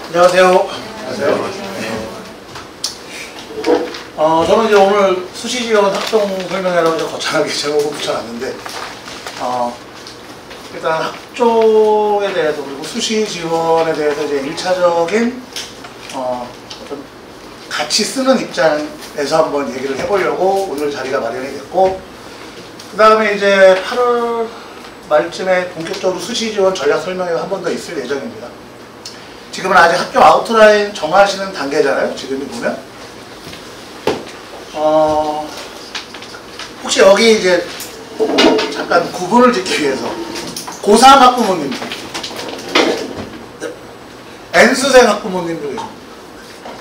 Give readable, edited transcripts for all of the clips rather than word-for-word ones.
안녕하세요. 안녕하세요. 저는 이제 오늘 수시지원 학종 설명회라고 좀 거창하게 제목을 붙여놨는데, 일단 학종에 대해서 그리고 수시지원에 대해서 이제 1차적인 어떤 같이 쓰는 입장에서 한번 얘기를 해보려고 오늘 자리가 마련이 됐고, 그 다음에 이제 8월 말쯤에 본격적으로 수시지원 전략 설명회가 한 번 더 있을 예정입니다. 지금은 아직 학교 아웃라인 정하시는 단계잖아요. 지금이 보면. 혹시 여기 이제 잠깐 구분을 짓기 위해서 고3 학부모님들, N수생 학부모님들 계십니다.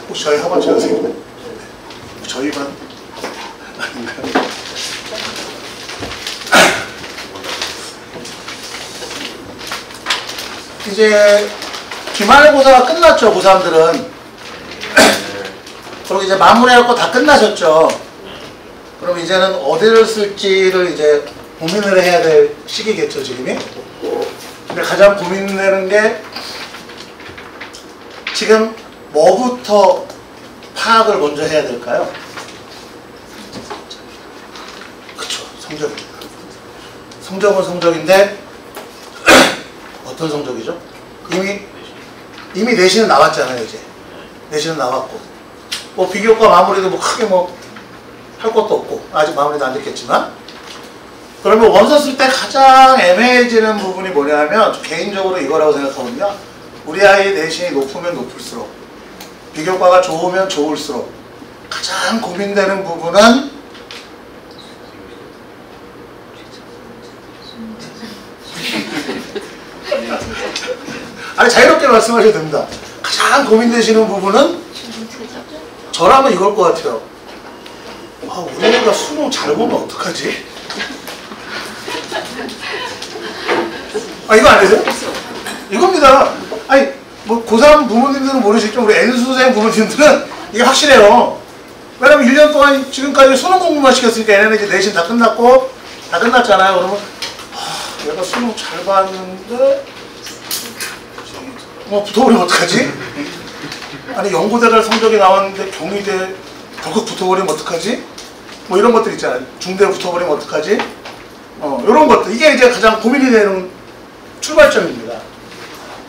혹시 저희 학원 선생님? 저희만 아닌가요? 이제 기말고사가 끝났죠, 고3들은. 그리고 이제 마무리할 거 다 끝나셨죠. 그럼 이제는 어디를 쓸지를 이제 고민을 해야 될 시기겠죠, 지금이. 근데 가장 고민되는 게 지금 뭐부터 파악을 먼저 해야 될까요? 그쵸, 성적입니다. 성적은 성적인데 어떤 성적이죠? 이미 내신은 나왔잖아요, 이제. 내신은 나왔고. 뭐 비교과 마무리도 뭐 크게 뭐 할 것도 없고, 아직 마무리도 안 됐겠지만. 그러면 원서 쓸 때 가장 애매해지는 부분이 뭐냐면, 개인적으로 이거라고 생각하거든요. 우리 아이 내신이 높으면 높을수록, 비교과가 좋으면 좋을수록, 가장 고민되는 부분은 아니, 자유롭게 말씀하셔도 됩니다. 가장 고민되시는 부분은 저라면 이걸 것 같아요. 우리 애가 수능 잘 보면 어떡하지? 이거 아니세요? 이겁니다. 아니, 뭐 고3 부모님들은 모르시겠지만 우리 N수생 부모님들은 이게 확실해요. 왜냐면 1년 동안 지금까지 수능 공부만 시켰으니까 얘네는 이제 내신 다 끝났고 다 끝났잖아요. 그러면 얘가 수능 잘 봤는데 붙어버리면 어떡하지? 아니, 연고대 갈 성적이 나왔는데 경희대 덜컥 붙어버리면 어떡하지? 뭐 이런 것들 있잖아요. 중대 붙어버리면 어떡하지? 이런 것들. 이게 이제 가장 고민이 되는 출발점입니다.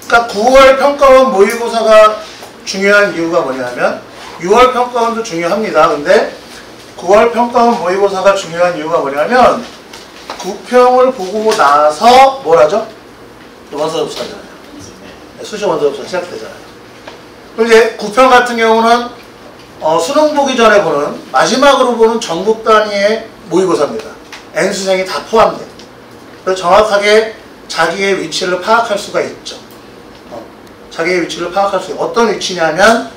그러니까 9월 평가원 모의고사가 중요한 이유가 뭐냐면, 6월 평가원도 중요합니다. 근데 9월 평가원 모의고사가 중요한 이유가 뭐냐면, 9평을 보고 나서 뭐라죠? 원서 접수하잖아요. 수시 원서 접수가 시작되잖아요. 그리고 이제 9평 같은 경우는 수능 보기 전에 보는, 마지막으로 보는 전국 단위의 모의고사입니다. N수생이 다 포함돼. 그래서 정확하게 자기의 위치를 파악할 수가 있죠. 자기의 위치를 파악할 수 있어요. 어떤 위치냐면,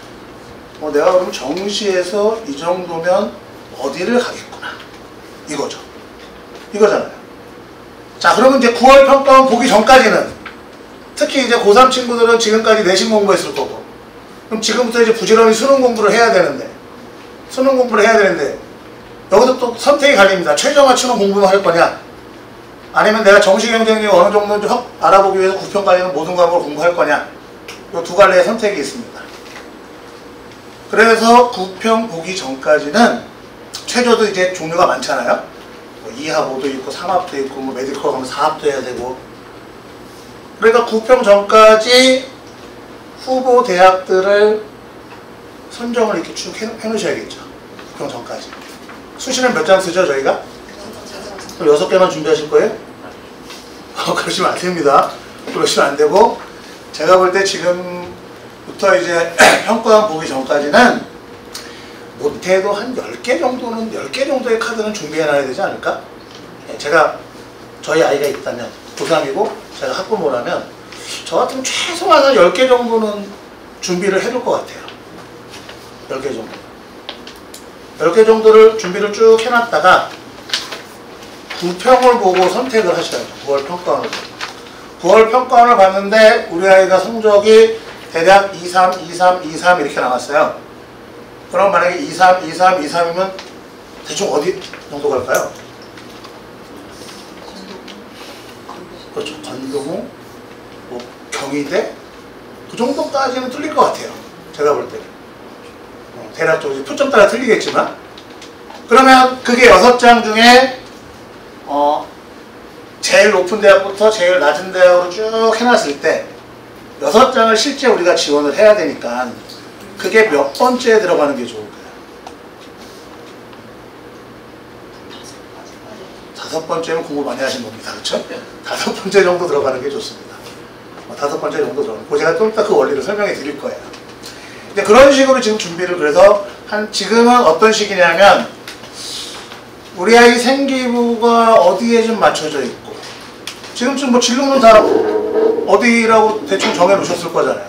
내가 그럼 정시에서 이 정도면 어디를 가겠구나. 이거죠. 이거잖아요. 자, 그러면 이제 9월 평가원 보기 전까지는, 특히 이제 고3 친구들은 지금까지 내신 공부했을 거고, 그럼 지금부터 이제 부지런히 수능 공부를 해야 되는데, 여기서 또 선택이 갈립니다. 최종화 수능 공부만 할 거냐, 아니면 내가 정시 경쟁력이 어느 정도인지 확 알아보기 위해서 9평까지는 모든 과목을 공부할 거냐, 이 두 갈래의 선택이 있습니다. 그래서 9평 보기 전까지는 최저도 이제 종류가 많잖아요. 뭐 2합5도 있고 3합도 있고, 뭐 메디컬 가면 4합도 해야 되고. 그러니까 9평 전까지 후보 대학들을 선정을 이렇게 쭉 해놓으셔야겠죠. 9평 전까지. 수시는 몇 장 쓰죠, 저희가? 그럼 6개만 준비하실 거예요? 그러시면 안 됩니다. 그러시면 안 되고, 제가 볼 때 지금부터 이제 평가원 보기 전까지는 못해도 한 10개 정도는, 10개 정도의 카드는 준비해놔야 되지 않을까? 저희 아이가 있다면, 고3이고 제가 학부모라면, 저 같으면 최소한 한 10개 정도는 준비를 해둘 것 같아요. 10개 정도. 10개 정도를 준비를 쭉 해놨다가 9평을 보고 선택을 하셔야죠. 9월 평가원을. 9월 평가원을 봤는데 우리 아이가 성적이 대략 23, 23, 23 이렇게 나왔어요. 그럼 만약에 23, 23, 23이면 대충 어디 정도 갈까요? 그렇죠. 건동호, 뭐 경희대, 그 정도까지는 뚫릴 것 같아요. 제가 볼 때는. 대략적으로 표점 따라 틀리겠지만. 그러면 그게 6장 중에 제일 높은 대학부터 제일 낮은 대학으로 쭉 해놨을 때 6장을 실제 우리가 지원을 해야 되니까 그게 몇 번째에 들어가는 게 좋을까요? 5번째면 공부 많이 하신 겁니다. 그렇죠? 5번째 정도 들어가는 게 좋습니다. 5번째 정도 들어가는 거. 제가 좀 이따 그 원리를 설명해 드릴 거예요. 근데 그런 식으로 지금 준비를 그래서 지금은 어떤 시기냐면 우리 아이 생기부가 어디에 좀 맞춰져 있고 지금쯤 뭐 진로는 다 어디라고 대충 정해 놓으셨을 거잖아요.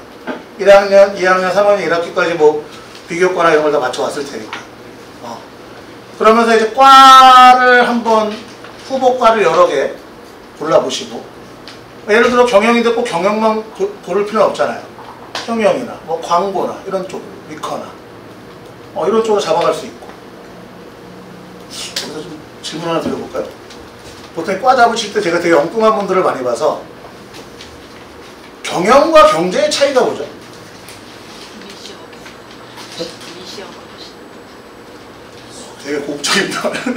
1학년, 2학년, 3학년 1학기까지 뭐 비교과나 이런 걸 다 맞춰 왔을 테니까. 그러면서 이제 과를 한번 후보과를 여러 개 골라보시고 예를 들어 경영인데 꼭 경영만 고를 필요는 없잖아요. 경영이나 뭐 광고나 이런 쪽, 위커나 이런 쪽으로 잡아갈 수 있고. 그래서 좀 질문 하나 드려볼까요? 보통 과 잡으실 때 제가 되게 엉뚱한 분들을 많이 봐서 경영과 경제의 차이가 뭐죠? 되게 고급적인 표현을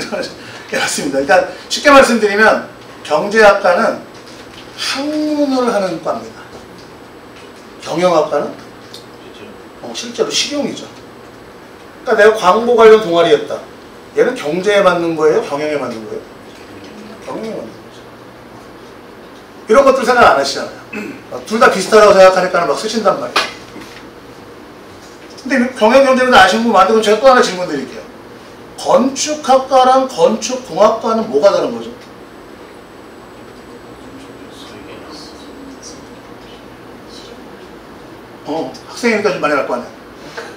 예, 맞습니다. 그러니까 쉽게 말씀드리면 경제학과는 학문을 하는 과입니다. 경영학과는 실제로 실용이죠. 그러니까 내가 광고 관련 동아리 했다. 얘는 경제에 맞는 거예요? 경영에 맞는 거예요? 경영에 맞는 거죠. 이런 것들 생각 안 하시잖아요. 둘 다 비슷하다고 생각하니까 막 쓰신단 말이에요. 근데 경영 경제는 아시는 분 많은데 제가 또 하나 질문 드릴게요. 건축학과랑 건축공학과는 뭐가 다른 거죠? 학생이니까 좀 많이 알 거 아니야.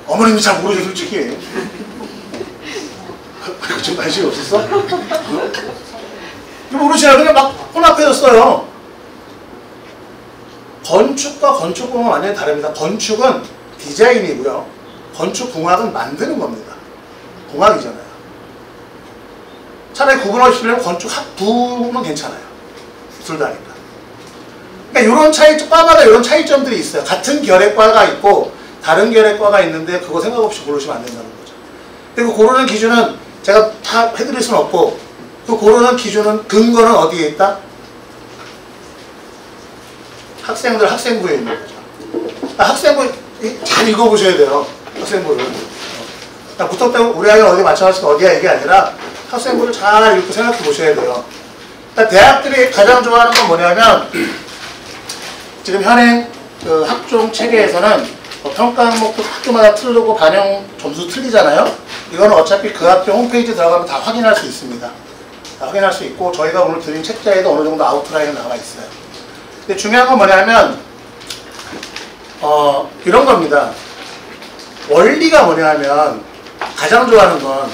어머님도 잘 모르죠, 솔직히. 좀 관심이 없었어? 모르시나? 그냥 막 혼합해졌어요. 건축과 건축공학은 완전히 다릅니다. 건축은 디자인이고요. 건축공학은 만드는 겁니다. 공학이잖아요. 차라리 구분하시려면 건축학부는 괜찮아요. 둘 다니까. 그러니까 이런 차이점, 과마다 이런 차이점들이 있어요. 같은 결의 과가 있고 다른 결의 과가 있는데 그거 생각 없이 고르시면 안 된다는 거죠. 그리고 고르는 기준은 제가 다 해드릴 수는 없고 그 고르는 기준은 근거는 어디에 있다? 학생부에 있는 거죠. 학생부 잘 읽어보셔야 돼요. 학생부를. 붙어 때문에 우리 아이가 어디 맞춰가지고 어디야 이게 아니라 학생부를 잘 읽고 생각해 보셔야 돼요. 대학들이 가장 좋아하는 건 뭐냐면 지금 현행 그 학종 체계에서는 평가 항목도 학교마다 틀리고 반영 점수 틀리잖아요. 이거는 어차피 그 학교 홈페이지 들어가면 다 확인할 수 있습니다. 다 확인할 수 있고 저희가 오늘 드린 책자에도 어느 정도 아웃라인은 나와 있어요. 근데 중요한 건 뭐냐면 이런 겁니다. 원리가 뭐냐면 가장 좋아하는 건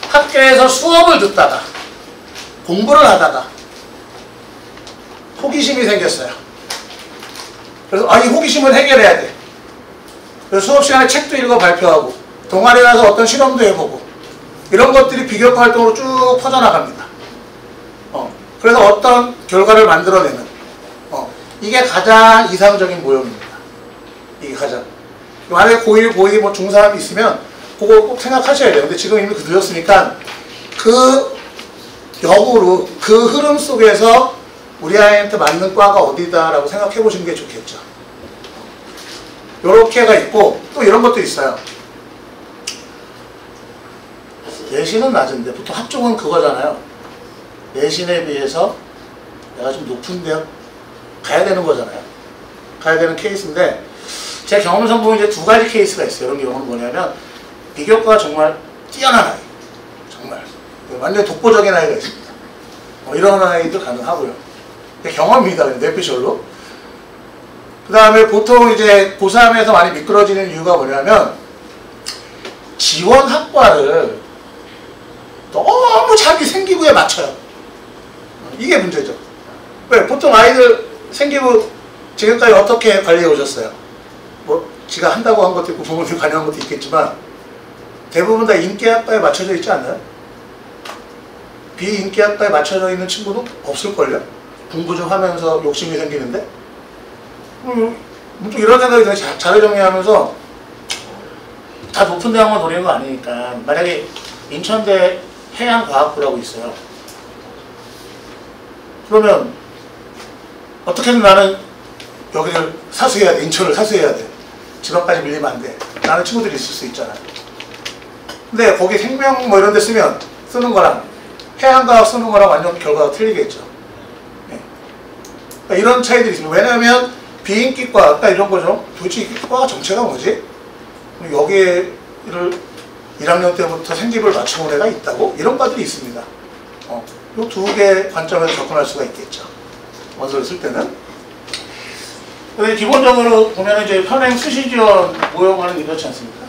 학교에서 수업을 듣다가 공부를 하다가 호기심이 생겼어요. 그래서 이 호기심을 해결해야 돼. 그래서 수업 시간에 책도 읽어 발표하고 동아리 가서 어떤 실험도 해보고 이런 것들이 비교과 활동으로 쭉 퍼져나갑니다. 그래서 어떤 결과를 만들어내는 이게 가장 이상적인 모형입니다. 이게 가장. 만약에 고1, 고2, 뭐 중3 있으면 그거 꼭 생각하셔야 돼요. 근데 지금 이미 늦었으니까 그 역으로 그 흐름 속에서 우리 아이한테 맞는 과가 어디다라고 생각해 보시는 게 좋겠죠. 요렇게가 있고 또 이런 것도 있어요. 내신은 낮은데 보통 학종은 그거잖아요. 내신에 비해서 내가 좀 높은 대학 가야 되는 거잖아요. 가야 되는 케이스인데 제 경험상 보면 이제 두 가지 케이스가 있어요. 이런 경우는 뭐냐면 비교과가 정말 뛰어난 아이, 정말 완전 독보적인 아이가 있습니다. 이런 아이도 가능하고요. 경험입니다. 뇌피셜로. 그 다음에 보통 이제 고3에서 많이 미끄러지는 이유가 뭐냐면 지원 학과를 너무 자기 생기부에 맞춰요. 이게 문제죠. 왜? 보통 아이들 생기부 지금까지 어떻게 관리해 오셨어요? 뭐 지가 한다고 한 것도 있고 부모님 관여한 것도 있겠지만 대부분 다 인기학과에 맞춰져 있지 않나요? 비인기학과에 맞춰져 있는 친구도 없을걸요? 공부 좀 하면서 욕심이 생기는데 또 이런 생각이 드는 자료 정리하면서 다 높은 대학만 노리는 거 아니니까 만약에 인천대 해양과학부라고 있어요. 그러면 어떻게든 나는 여기를 사수해야 돼. 인천을 사수해야 돼. 집 앞까지 밀리면 안 돼. 라는 친구들이 있을 수 있잖아요. 근데 거기 생명 뭐 이런 데 쓰는 거랑 해양과학 쓰는 거랑 완전 결과가 틀리겠죠. 네. 그러니까 이런 차이들이 있습니다. 왜냐하면 비인기과, 그러니까 이런 거죠. 도대체 이 과가 정체가 뭐지? 여기를 1학년 때부터 생집을 맞춰온 애가 있다고? 이런 과들이 있습니다. 이 두 개의 관점에서 접근할 수가 있겠죠. 원서를 쓸 때는. 근데 기본적으로 보면 이제 편행 수시지원 모형과는 이렇지 않습니까?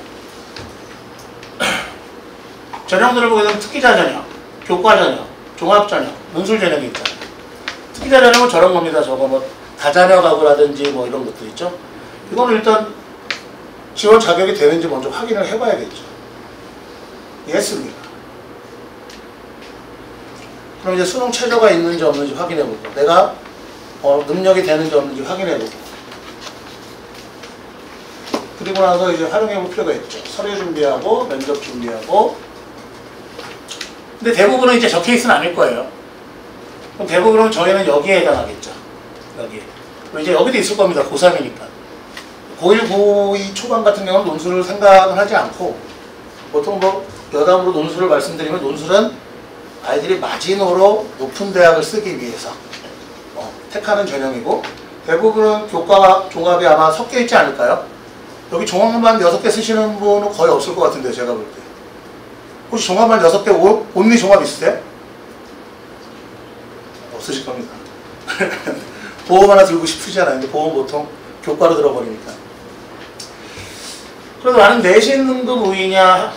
전형들을 보게 되면 특기자 전형, 교과 전형, 종합 전형, 논술 전형이 있잖아요. 특기자 전형은 저런 겁니다. 저거 뭐 다자녀 가구라든지 뭐 이런 것도 있죠. 이거는 일단 지원 자격이 되는지 먼저 확인을 해봐야겠죠. 예스입니다. 그럼 이제 수능 최저가 있는지 없는지 확인해보고, 내가 능력이 되는지 없는지 확인해보고, 그리고 나서 이제 활용해볼 필요가 있죠. 서류 준비하고 면접 준비하고. 근데 대부분은 이제 저 케이스는 아닐 거예요. 그럼 대부분은 저희는 여기에 해당하겠죠. 여기. 이제 여기도 있을 겁니다. 고3이니까. 고1, 고2 초반 같은 경우는 논술을 생각을 하지 않고, 보통 뭐 여담으로 논술을 말씀드리면, 논술은 아이들이 마지노로 높은 대학을 쓰기 위해서 택하는 전형이고, 대부분은 교과와 종합이 아마 섞여 있지 않을까요? 여기 종합만 6개 쓰시는 분은 거의 없을 것 같은데요, 제가 볼 때. 혹시 종합만 6개, 온리 종합 있으세요? 없으실 겁니다. 보험 하나 들고 싶으잖아요. 근데 보험 보통 교과로 들어버리니까. 그래도 나는 내신 등급 우위냐?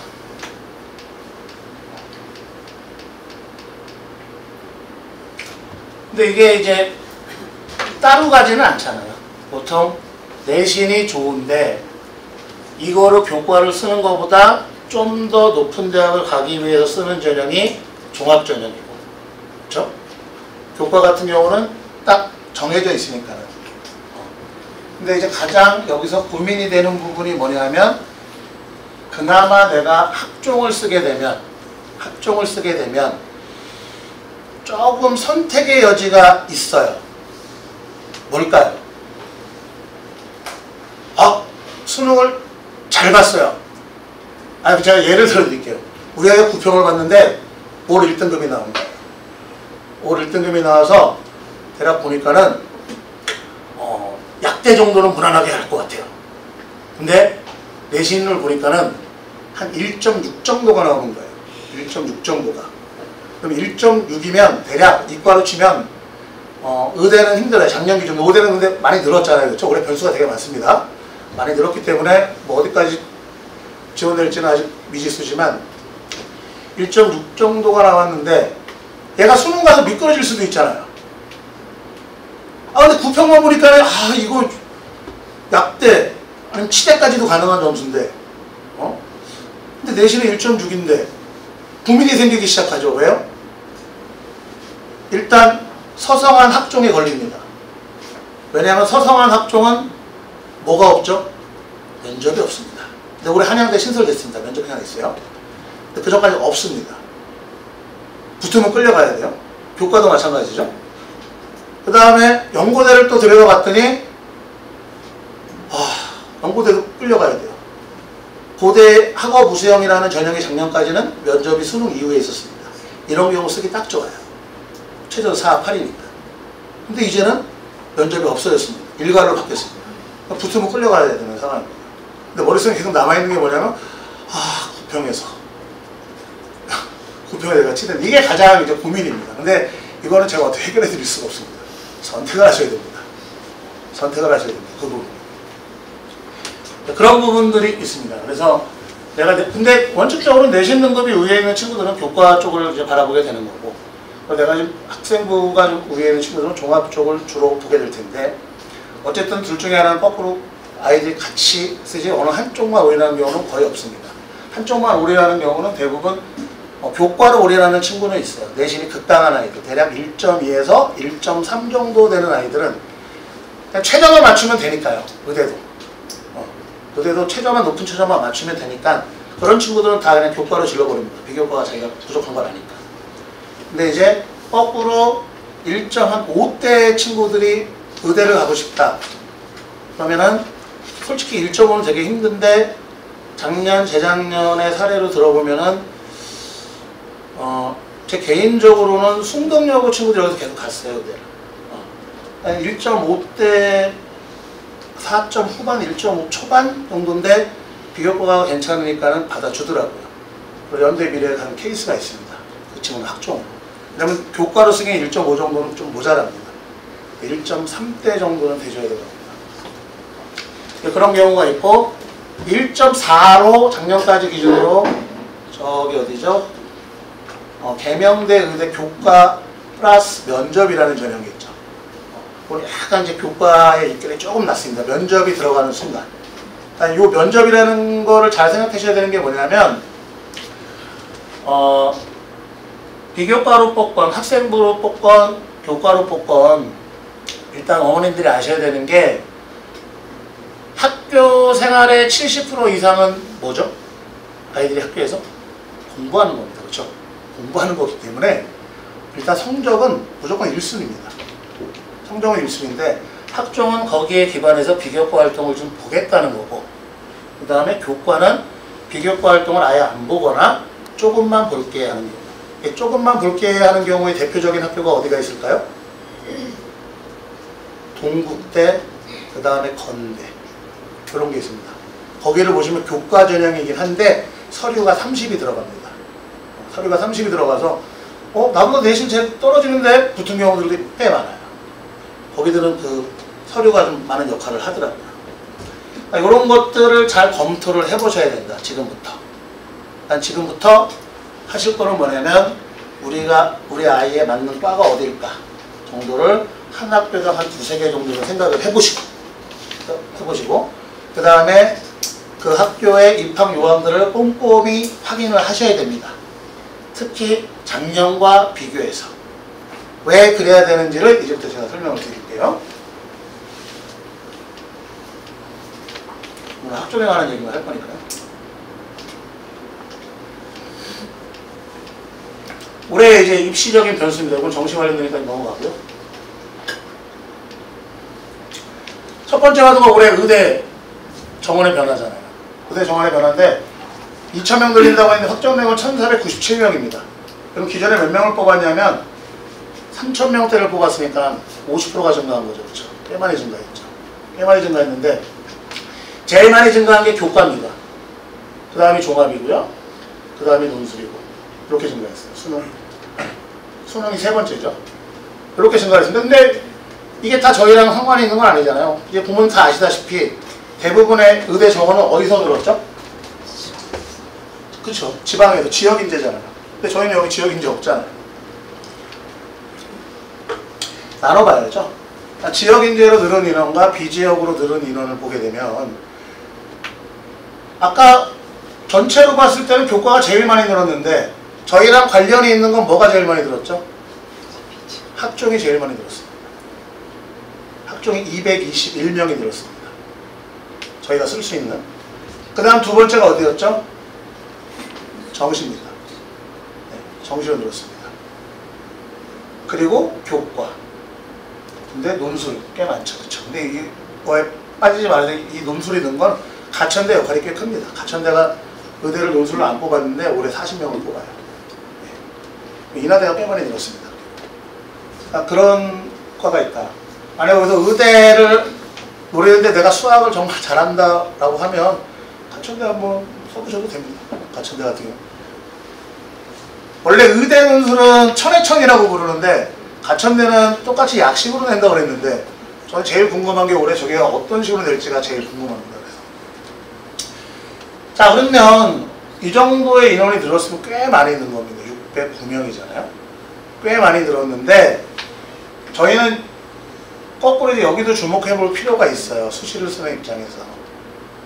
근데 이게 이제 따로 가지는 않잖아요. 보통 내신이 좋은데 이거를 교과를 쓰는 것보다 좀 더 높은 대학을 가기 위해서 쓰는 전형이 종합전형이고, 그렇죠? 교과 같은 경우는 딱 정해져 있으니까는. 근데 이제 가장 여기서 고민이 되는 부분이 뭐냐면, 그나마 내가 학종을 쓰게 되면 조금 선택의 여지가 있어요. 뭘까요? 수능을 잘 봤어요. 제가 예를 들어 드릴게요. 우리 아이가 9평을 봤는데 올 1등급이 나온 거예요. 올 1등급이 나와서 대략 보니까는 약대 정도는 무난하게 할 것 같아요. 근데 내신을 보니까는 한 1.6 정도가 나오는 거예요. 1.6 정도가. 그럼 1.6이면 대략 이과로 치면 의대는 힘들어요. 작년 기준 의대는 근데 많이 늘었잖아요. 그렇죠? 올해 변수가 되게 많습니다. 많이 늘었기 때문에 뭐 어디까지 지원될지는 아직 미지수지만 1.6 정도가 나왔는데 얘가 수능 가서 미끄러질 수도 있잖아요. 근데 9평만 보니까 이거 약대 아니면 치대까지도 가능한 점수인데 근데 내신은 1.6인데 고민이 생기기 시작하죠. 왜요? 일단 서성한 학종에 걸립니다. 왜냐하면 서성한 학종은 뭐가 없죠? 면접이 없습니다. 근데 올해 한양대 신설됐습니다. 면접이 하나 있어요. 근데 그 전까지 없습니다. 붙으면 끌려가야 돼요. 교과도 마찬가지죠. 그 다음에 연고대를 또 들여다봤더니 연고대도 끌려가야 돼요. 고대 학업 우수형이라는 전형이 작년까지는 면접이 수능 이후에 있었습니다. 이런 경우 쓰기 딱 좋아요. 최저 4, 8이니까. 근데 이제는 면접이 없어졌습니다. 일괄로 바뀌었습니다. 붙으면 끌려가야 되는 상황입니다. 근데 머릿속에 계속 남아있는 게 뭐냐면 9평에서 9평에 내가 치는 이게 가장 이제 고민입니다. 근데 이거는 제가 어떻게 해결해 드릴 수가 없습니다. 선택을 하셔야 됩니다. 선택을 하셔야 됩니다. 그 부분. 그런 부분들이 있습니다. 그래서 근데 원칙적으로 내신 등급이 위에 있는 친구들은 교과 쪽을 이제 바라보게 되는 거고, 내가 지금 학생부가 좀 위에 있는 친구들은 종합 쪽을 주로 보게 될 텐데, 어쨌든 둘 중에 하나는 거꾸로 아이들이 같이 쓰지 어느 한쪽만 올인하는 경우는 거의 없습니다. 한쪽만 올인하는 경우는 대부분 교과를 올인하는 친구는 있어요. 내신이 극강한 아이들, 대략 1.2에서 1.3 정도 되는 아이들은 그냥 최저만 맞추면 되니까요. 의대도. 의대도 최저만 높은 최저만 맞추면 되니까 그런 친구들은 다 그냥 교과로 질러버립니다. 비교과가 자기가 부족한 걸 아니까. 근데 이제 거꾸로 1.5대 친구들이 의대를 가고 싶다. 그러면은 솔직히 1.5는 되게 힘든데 작년, 재작년의 사례로 들어보면은 제 개인적으로는 숭덕여고 친구들이 여기서 계속 갔어요. 의대를. 1.5대 4점 후반, 1.5 초반 정도인데 비교과가 괜찮으니까는 받아주더라고요. 그리고 연대 미래에 가는 케이스가 있습니다. 그 친구는 학종으로. 왜냐면 교과로 쓰기엔 1.5 정도는 좀 모자랍니다. 1.3대 정도는 돼줘야 되거든요. 그런 경우가 있고 1.4로 작년까지 기준으로 저기 어디죠? 계명대 의대 교과 플러스 면접이라는 전형이 있죠. 오늘 약간 이제 교과의 입결이 조금 낮습니다. 면접이 들어가는 순간. 이 면접이라는 거를 잘 생각하셔야 되는 게 뭐냐면 비교과로 뽑건 학생부로 뽑건 교과로 뽑건 일단 어머님들이 아셔야 되는 게 학교 생활의 70% 이상은 뭐죠? 아이들이 학교에서 공부하는 겁니다. 그렇죠? 공부하는 거기 때문에 일단 성적은 무조건 1순위입니다. 성적은 1순위인데 학종은 거기에 기반해서 비교과 활동을 좀 보겠다는 거고 그 다음에 교과는 비교과 활동을 아예 안 보거나 조금만 볼게 하는 경우. 조금만 볼게 하는 경우에 대표적인 학교가 어디가 있을까요? 동국대, 그 다음에 건대 그런 게 있습니다. 거기를 보시면 교과 전형이긴 한데 서류가 30이 들어갑니다. 서류가 30이 들어가서 나보다 내신 제일 떨어지는데 붙은 경우들이 꽤 많아요. 거기들은 그 서류가 좀 많은 역할을 하더라고요. 이런 것들을 잘 검토를 해보셔야 된다. 지금부터. 일단 지금부터 하실 거는 뭐냐면 우리 아이에 맞는 과가 어딜까 정도를 한 학교당 한 두세 개 정도로 생각을 해보시고 그 다음에 그 학교의 입학 요원들을 꼼꼼히 확인을 하셔야 됩니다. 특히 작년과 비교해서 왜 그래야 되는지를 이제부터 제가 설명을 드릴게요. 오늘 학종에 관한 얘기만 할 거니까요. 올해 이제 입시적인 변수입니다. 이건 정시 관련되니까 넘어가고요. 첫 번째 화두가 올해 의대 정원의 변화잖아요. 의대 정원의 변화인데 2,000명 늘린다고 했는데 확정된 건 1,497명입니다. 그럼 기존에 몇 명을 뽑았냐면 3,000명대를 뽑았으니까 50%가 증가한 거죠. 그렇죠? 꽤 많이 증가했죠. 꽤 많이 증가했는데 제일 많이 증가한 게 교과입니다. 그 다음이 종합이고요. 그 다음이 논술이고 이렇게 증가했어요. 수능이 세 번째죠. 이렇게 증가했습니다. 근데 이게 다 저희랑 상관이 있는 건 아니잖아요. 이제 부모님 다 아시다시피 대부분의 의대 정원은 어디서 늘었죠? 그렇죠. 지방에서 지역인재잖아요. 근데 저희는 여기 지역인재 없잖아요. 나눠봐야죠. 지역인재로 늘은 인원과 비지역으로 늘은 인원을 보게 되면 아까 전체로 봤을 때는 교과가 제일 많이 늘었는데 저희랑 관련이 있는 건 뭐가 제일 많이 늘었죠? 학종이 제일 많이 늘었습니다. 학종이 221명이 늘었습니다. 저희가 쓸 수 있는. 그 다음 두 번째가 어디였죠? 정시입니다. 네, 정시로 늘었습니다. 그리고 교과. 근데 논술 꽤 많죠. 그쵸? 근데 이 거에 빠지지 말아야 돼. 이 논술이 는 건 가천대 역할이 꽤 큽니다. 가천대가 의대를 논술로 안 뽑았는데 올해 40명을 뽑아요. 네. 인하대가 꽤 많이 늘었습니다. 그런 과가 있다. 만약에 여기서 의대를 노리는데 내가 수학을 정말 잘한다 라고 하면 가천대 한번 써보셔도 됩니다. 가천대 같은 경우. 원래 의대 논술은 천해천이라고 부르는데 가천대는 똑같이 약식으로 낸다고 그랬는데 저는 제일 궁금한 게 올해 저게 어떤 식으로 낼지가 제일 궁금합니다. 그래서. 자, 그러면 이 정도의 인원이 늘었으면 꽤 많이 는 겁니다. 609명이잖아요. 꽤 많이 늘었는데 저희는 거꾸로 이제 여기도 주목해 볼 필요가 있어요. 수시를 쓰는 입장에서.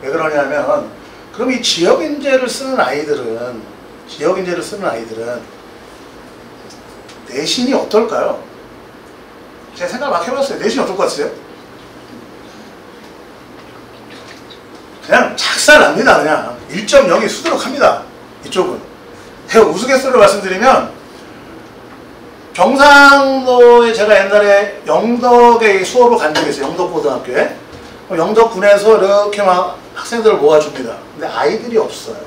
왜 그러냐면 그럼 이 지역인재를 쓰는 아이들은 내신이 어떨까요? 제가 생각을 막 해봤어요. 내신이 어떨 것 같으세요? 그냥 착살납니다. 그냥 1.0이 수두룩합니다. 이쪽은. 제가 우스갯소리로 말씀드리면 경상도에 제가 옛날에 영덕에 수업을 간 적이 있어요. 영덕고등학교에. 영덕군에서 이렇게 막 학생들을 모아줍니다. 근데 아이들이 없어요.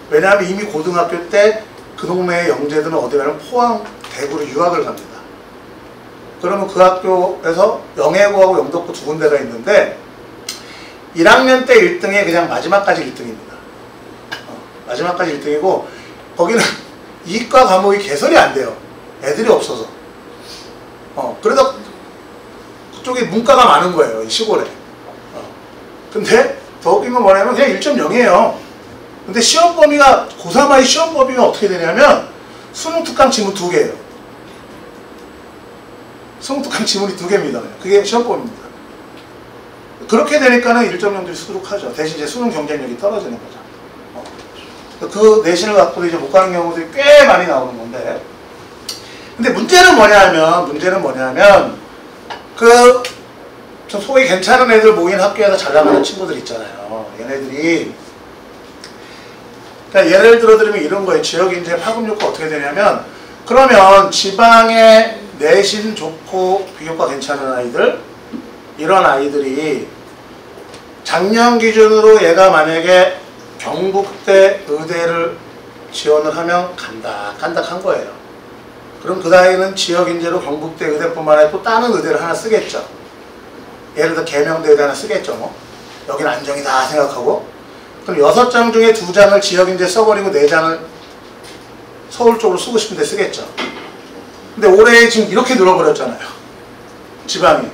왜냐하면 이미 고등학교 때 그 동네의 영재들은 어디 가면 포항, 대구로 유학을 갑니다. 그러면 그 학교에서 영해고하고 영덕고 두 군데가 있는데 1학년 때 1등이 그냥 마지막까지 1등입니다. 마지막까지 1등이고 거기는 이과 과목이 개설이 안 돼요. 애들이 없어서. 그래도 그쪽에 문과가 많은 거예요. 이 시골에. 근데 더 웃긴 건 뭐냐면 그냥 1.0이에요. 근데 시험 범위가 고3아이 시험 범위가 어떻게 되냐면 수능 특강 지문 2개예요. 수능 특강 지문이 2개입니다. 그게 시험 범위입니다. 그렇게 되니까는 1.0들이 수두룩하죠. 대신 이제 수능 경쟁력이 떨어지는 거죠. 그 내신을 갖고도 이제 못 가는 경우들이 꽤 많이 나오는 건데. 근데 문제는 뭐냐면 좀 소위 괜찮은 애들 모인 학교에서 잘 나가는 친구들 있잖아요. 얘네들이 그러니까 예를 들어드리면 이런 거예요. 지역인재 파급력가 어떻게 되냐면 그러면 지방에 내신 좋고 비교과 괜찮은 아이들 이런 아이들이 작년 기준으로 얘가 만약에 경북대 의대를 지원을 하면 간닥한 거예요. 그럼 그 나이는 지역인재로 경북대 의대뿐만 아니라 또 다른 의대를 하나 쓰겠죠. 예를 들어 계명대 의대 하나 쓰겠죠. 뭐. 여기는 안정이다 생각하고 그럼 6장 중에 2장을 지역인재 써버리고 4장을 서울 쪽으로 쓰고 싶은데 쓰겠죠. 근데 올해 지금 이렇게 늘어버렸잖아요. 지방이.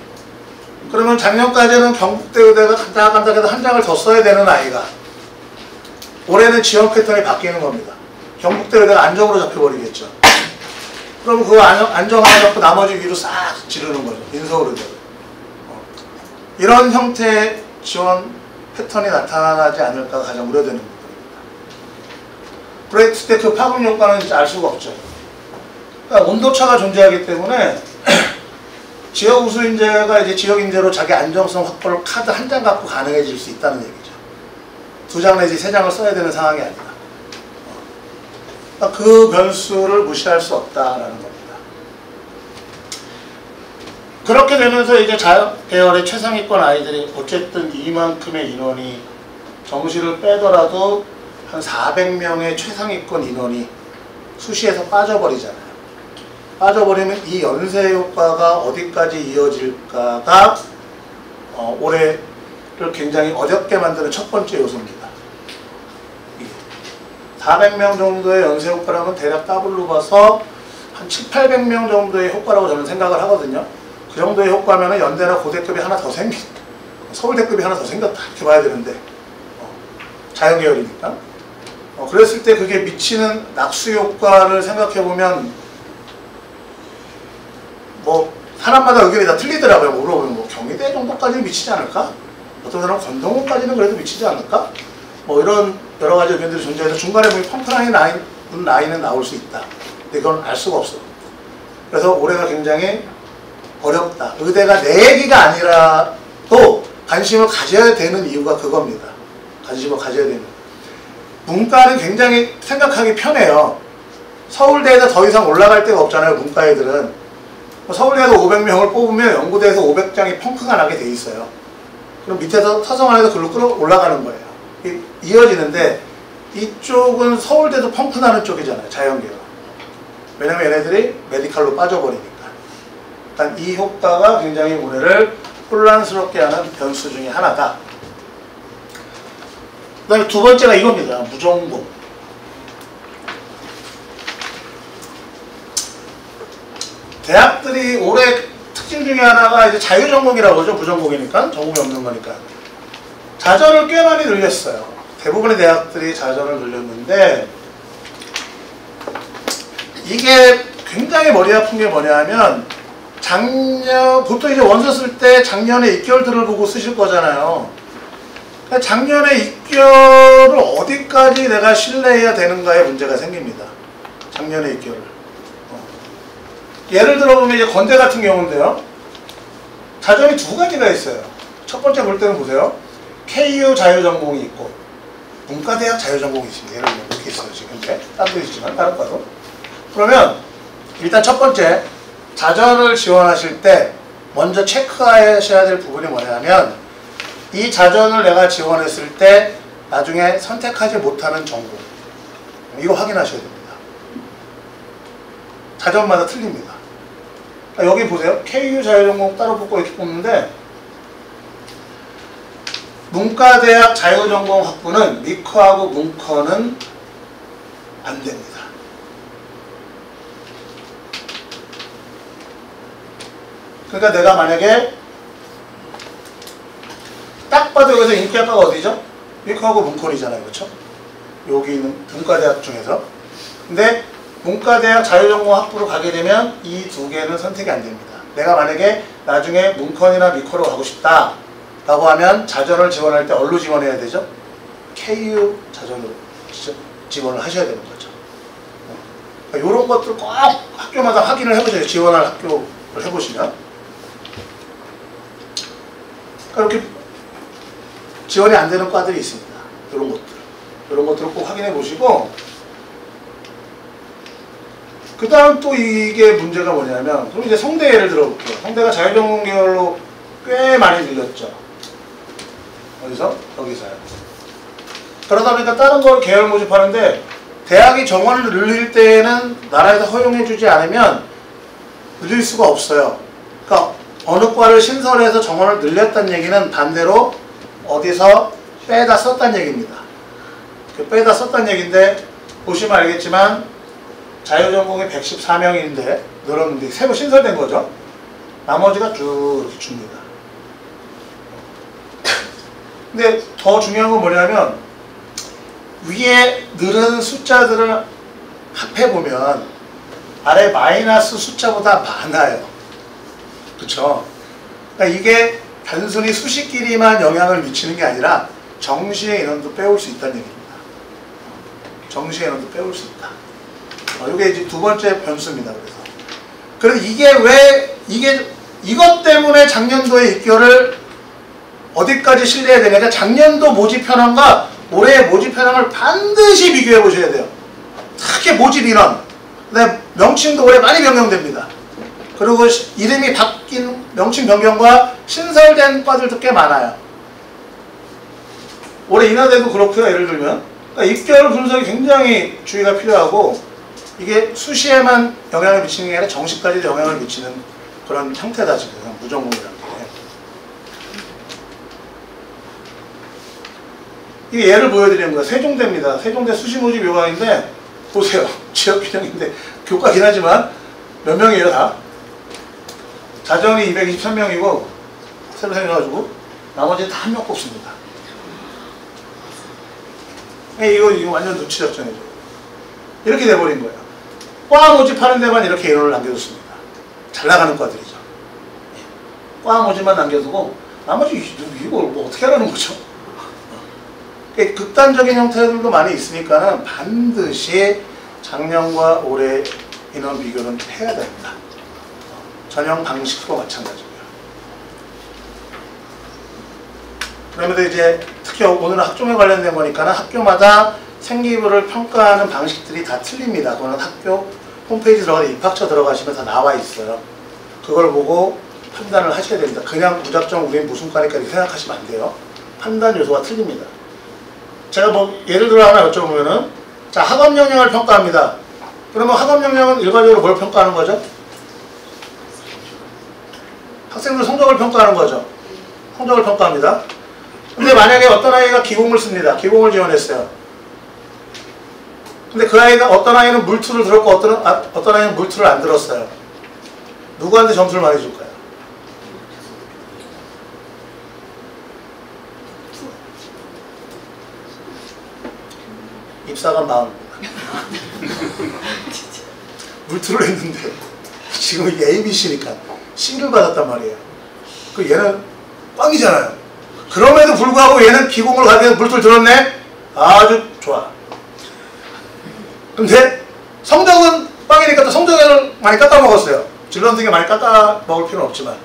그러면 작년까지는 경북대 의대가 간다해도 한 장을 더 써야 되는 아이가 올해는 지원 패턴이 바뀌는 겁니다. 경북대 의대가 안정으로 잡혀버리겠죠. 그럼 그거 안정 하나 잡고 나머지 위로 싹 지르는 거죠. 인서울 의대로. 이런 형태의 지원 패턴이 나타나지 않을까 가장 우려되는 부분입니다. 그랬을 때 그 파급 효과는 이제 알 수가 없죠. 그러니까 온도차가 존재하기 때문에 지역 우수인재가 이제 지역 인재로 자기 안정성 확보를 카드 한 장 갖고 가능해질 수 있다는 얘기죠. 2장 내지 3장을 써야 되는 상황이 아니다. 그러니까 그 변수를 무시할 수 없다라는 겁니다. 그렇게 되면서 이제 자연계열의 최상위권 아이들이 어쨌든 이만큼의 인원이 정시를 빼더라도 한 400명의 최상위권 인원이 수시에서 빠져버리잖아요. 빠져버리면 이 연쇄 효과가 어디까지 이어질까가 올해를 굉장히 어렵게 만드는 첫 번째 요소입니다. 400명 정도의 연쇄 효과라면 대략 더블로 봐서 한 700~800명 정도의 효과라고 저는 생각을 하거든요. 그 정도의 효과면 연대나 고대급이 하나 더 서울대급이 하나 더 생겼다 이렇게 봐야 되는데 자연계열이니까 그랬을 때 그게 미치는 낙수 효과를 생각해보면 뭐 사람마다 의견이 다 틀리더라고요. 물어보면 뭐 경희대 정도까지는 미치지 않을까? 어떤 사람은 건동호까지는 그래도 미치지 않을까? 뭐 이런 여러 가지 의견들이 존재해서 중간에 보면 펑크라인 라인은 나올 수 있다. 근데 그건 알 수가 없어. 그래서 올해가 굉장히 어렵다. 의대가 내 얘기가 아니라도 관심을 가져야 되는 이유가 그겁니다. 관심을 가져야 되는. 문과는 굉장히 생각하기 편해요. 서울대에서 더 이상 올라갈 데가 없잖아요. 문과 애들은. 서울대에서 500명을 뽑으면 연구대에서 500장이 펑크가 나게 돼 있어요. 그럼 밑에서 서성안에서 글로 끌어 올라가는 거예요. 이어지는데 이쪽은 서울대도 펑크 나는 쪽이잖아요. 자연계열. 왜냐면 얘네들이 메디칼로 빠져버리니까. 일단 이 효과가 굉장히 올해를 혼란스럽게 하는 변수 중에 하나다. 그 다음에 두 번째가 이겁니다. 무전공. 대학들이 올해 특징 중에 하나가 이제 자유전공이라고 하죠. 무전공이니까. 전공이 없는 거니까. 자전을 꽤 많이 늘렸어요. 대부분의 대학들이 자전을 늘렸는데 이게 굉장히 머리 아픈 게 뭐냐면 보통 이제 원서 쓸 때 작년에 입결들을 보고 쓰실 거잖아요. 작년에 입결을 어디까지 내가 신뢰해야 되는가에 문제가 생깁니다. 작년에 입결을. 예를 들어보면 이제 건대 같은 경우인데요. 자전이 두 가지가 있어요. 첫 번째 볼 때는 보세요. KU 자유전공이 있고 문과대학 자유전공이 있습니다. 예를 들면 이렇게 있어요. 지금 현재 다른 데 있지만 다른 과도. 그러면 일단 첫 번째 자전을 지원하실 때 먼저 체크하셔야 될 부분이 뭐냐면 이 자전을 내가 지원했을 때 나중에 선택하지 못하는 전공 이거 확인하셔야 됩니다. 자전마다 틀립니다. 여기 보세요. KU 자유전공 따로 뽑고 이렇게 뽑는데 문과대학 자유전공 학부는 미커하고 문커는 안 됩니다. 그러니까 내가 만약에 딱 봐도 여기서 인기학과가 어디죠? 미커하고 문科이잖아요. 그렇죠? 여기 있는 문과대학 중에서. 근데 문과대학 자유전공 학부로 가게 되면 이 두 개는 선택이 안 됩니다. 내가 만약에 나중에 문科이나 미커로 가고 싶다 라고 하면 자전을 지원할 때 어디로 지원해야 되죠? KU 자전으로 지원을 하셔야 되는 거죠. 그러니까 이런 것들 꼭 학교마다 확인을 해보세요. 지원할 학교를 해보시면. 그러니까 이렇게 지원이 안 되는 과들이 있습니다. 이런 것들. 이런 것들을 꼭 확인해 보시고 그 다음 또 이게 문제가 뭐냐면 그럼 이제 성대 예를 들어볼게요. 성대가 자유전공 계열로 꽤 많이 늘렸죠. 어디서? 여기서요. 그러다 보니까 다른 걸 계열 모집하는데 대학이 정원을 늘릴 때에는 나라에서 허용해 주지 않으면 늘릴 수가 없어요. 그러니까 어느 과를 신설해서 정원을 늘렸다는 얘기는 반대로 어디서 빼다 썼다는 얘기입니다. 빼다 썼다는 얘기인데 보시면 알겠지만 자유전공이 114명인데 늘었는데 새로 신설된 거죠. 나머지가 쭉 이렇게 줍니다. 근데 더 중요한 건 뭐냐면 위에 늘은 숫자들을 합해보면 아래 마이너스 숫자보다 많아요. 그쵸? 그러니까 이게 단순히 수식끼리만 영향을 미치는 게 아니라 정시의 인원도 빼올 수 있다는 얘기입니다. 정시의 인원도 빼올 수 있다. 이게 이제 두 번째 변수입니다. 그래서 이게 왜 이것 때문에 작년도의 입결을 어디까지 신뢰해야 되냐? 그러니까 작년도 모집 현황과 올해의 모집 현황을 반드시 비교해 보셔야 돼요. 특히 모집 인원, 그다음에 명칭도 올해 많이 변경됩니다. 그리고 이름이 바뀐 명칭 변경과 신설된 과들도 꽤 많아요. 올해 인하대도 그렇고요. 예를 들면 그러니까 입결 분석이 굉장히 주의가 필요하고 이게 수시에만 영향을 미치는 게 아니라 정시까지도 영향을 미치는 그런 형태다 지금 무전공이라는 게. 이게 예를 보여드리는 거예요. 세종대입니다. 세종대 수시모집 요강인데 보세요. 지역균형인데 교과긴 하지만 몇 명이에요 다? 자전이 223명이고 새로 생겨가지고 나머지는 다 한 명 뽑습니다. 이거 완전 눈치 작전이죠. 이렇게 돼버린 거예요. 과 모집하는 데만 이렇게 인원을 남겨뒀습니다. 잘 나가는 과들이죠. 과 모집만 남겨두고 나머지 이걸 뭐 어떻게 하라는 거죠? 극단적인 형태들도 많이 있으니까는 반드시 작년과 올해 인원 비교는 해야 됩니다. 전형 방식도 마찬가지고요. 그러면서 이제 특히 오늘은 학종에 관련된 거니까는 학교마다 생기부를 평가하는 방식들이 다 틀립니다. 그거는 학교 홈페이지 들어가서 입학처 들어가시면 다 나와 있어요. 그걸 보고 판단을 하셔야 됩니다. 그냥 무작정 우린 무슨 과니까 이렇게 생각하시면 안 돼요. 판단 요소가 틀립니다. 제가 뭐 예를 들어 하나 여쭤보면은 자 학업 역량을 평가합니다. 그러면 학업 역량은 일반적으로 뭘 평가하는 거죠? 학생들 성적을 평가하는 거죠. 성적을 평가합니다. 근데 만약에 어떤 아이가 기공을 씁니다. 기공을 지원했어요. 근데 그 아이가 어떤 아이는 물투를 들었고 어떤 아이는 물투를 안 들었어요. 누구한테 점수를 많이 줄까요? 입사관 마음입니다. 물투를 했는데 지금 이게 ABC니까 C를 받았단 말이에요. 그 얘는 꽝이잖아요. 그럼에도 불구하고 얘는 기공을 가게 해서 물투를 들었네? 아주 좋아. 근데 성적은 꽝이니까 또 성적을 많이 깎아먹었어요. 진로선생이 많이 깎아먹을 필요는 없지만.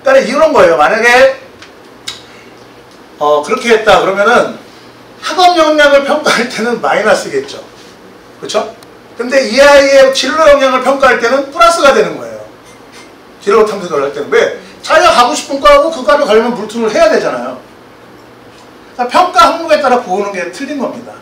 그러니까 이런 거예요. 만약에 그렇게 했다 그러면은 학업 역량을 평가할 때는 마이너스겠죠. 그렇죠? 근데 이 아이의 진로 역량을 평가할 때는 플러스가 되는 거예요. 진로 탐색을 할 때는. 왜? 자기가 가고 싶은 과하고 그 과를 가려면 물투를 해야 되잖아요. 그러니까 평가 항목에 따라 보는 게 틀린 겁니다.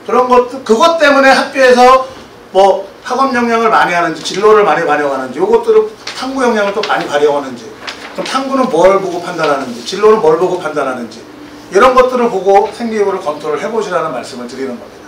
그런 것도, 그것 때문에 학교에서 뭐 학업 역량을 많이 하는지, 진로를 많이 반영하는지, 요것들을 탐구 역량을 또 많이 발휘하는지, 그럼 탐구는 뭘 보고 판단하는지, 진로는 뭘 보고 판단하는지, 이런 것들을 보고 생기부를 검토를 해보시라는 말씀을 드리는 겁니다.